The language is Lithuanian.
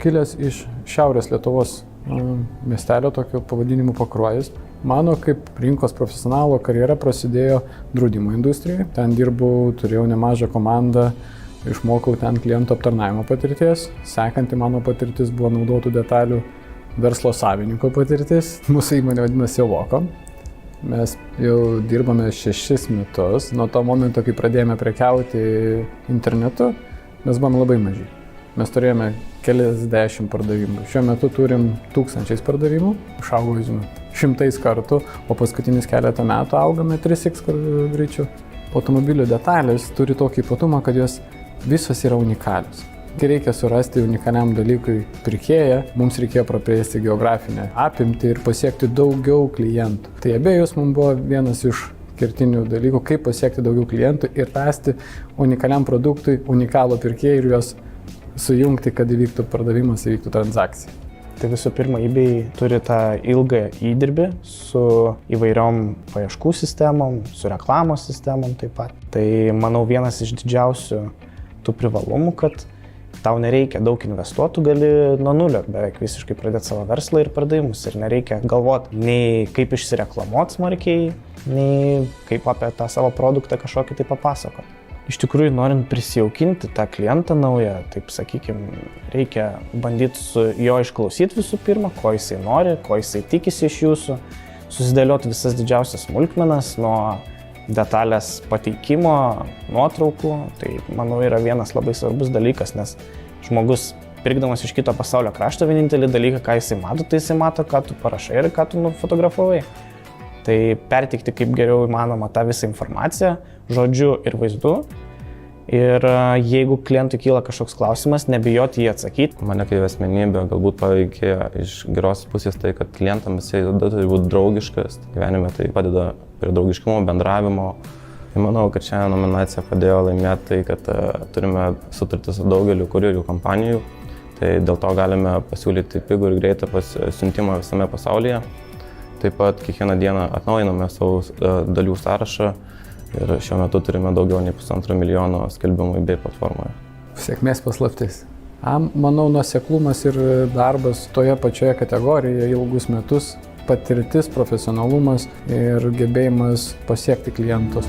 kilęs iš Šiaurės Lietuvos miestelio, tokio pavadinimu Pakruojis. Mano kaip rinkos profesionalo karjera prasidėjo draudimo industrijoje. Ten dirbau, turėjau nemažą komandą, išmokau ten klientų aptarnavimo patirties. Sekanti mano patirtis buvo naudotų detalių verslo savininko patirtis. Mūsų įmonė vadinasi Evokom. Mes jau dirbame 6 metus. Nuo to momento, kai pradėjome prekiauti internetu, mes buvome labai maži. Mes turėjome keliasdešimt pardavimų. Šiuo metu turim 1000 pardavimų, išaugo, šimtais kartų, o paskutinius keletą metų augame 3x greičiau. Automobilių detalės turi tokį ypatumą, kad jos visos yra unikalios. Kai reikia surasti unikaliam dalykui pirkėją, mums reikėjo praplėsti geografinę apimtį ir pasiekti daugiau klientų. Tai abiejus mums buvo vienas iš kertinių dalykų, kaip pasiekti daugiau klientų ir rasti unikaliam produktui unikalų pirkėją ir juos sujungti, kad įvyktų pardavimas, įvyktų transakcija. Tai visų pirma, eBay turi tą ilgą įdirbį su įvairiom paieškų sistemom, su reklamos sistemom taip pat. Tai manau vienas iš didžiausių tų privalumų, kad tau nereikia daug investuotų, gali nuo nulio beveik visiškai pradėti savo verslą ir pardavimus ir nereikia galvoti nei kaip išsireklamuoti smarkiai, nei kaip apie tą savo produktą kažkokį tai papasakoti. Iš tikrųjų, norint prisijaukinti tą klientą naują, taip sakykime, reikia bandyti su jo išklausyti visų pirma, ko jisai nori, ko jisai tikisi iš jūsų, susidėlioti visas didžiausias smulkmenas nuo detalės pateikimo, nuotraukų. Tai, manau, yra vienas labai svarbus dalykas, nes žmogus, pirkdamas iš kito pasaulio krašto, vienintelį dalyką, ką jisai mato, tai jisai mato, ką tu parašai ir ką tu nufotografavai. Tai perteikti kaip geriau įmanoma tą visą informaciją, žodžiu ir vaizdu. Ir jeigu klientui kyla kažkoks klausimas, nebijoti jį atsakyti. Mane kaip asmenybė galbūt paveikė iš geros pusės tai, kad klientam jisai turi būti draugiškas. Gyvenime tai padeda prie draugiškumo, bendravimo. Tai manau, kad šią nominaciją padėjo laimėti tai, kad turime sutartį su daugeliu kurjerių kompanijų. Tai dėl to galime pasiūlyti pigų ir greitą siuntimą visame pasaulyje. Taip pat kiekvieną dieną atnaujiname savo dalių sąrašą ir šiuo metu turime daugiau nei 1,5 milijono skelbimų eBay platformoje. Sėkmės paslaptis. Manau, nuoseklumas ir darbas toje pačioje kategorijoje ilgus metus, patirtis, profesionalumas ir gebėjimas pasiekti klientus.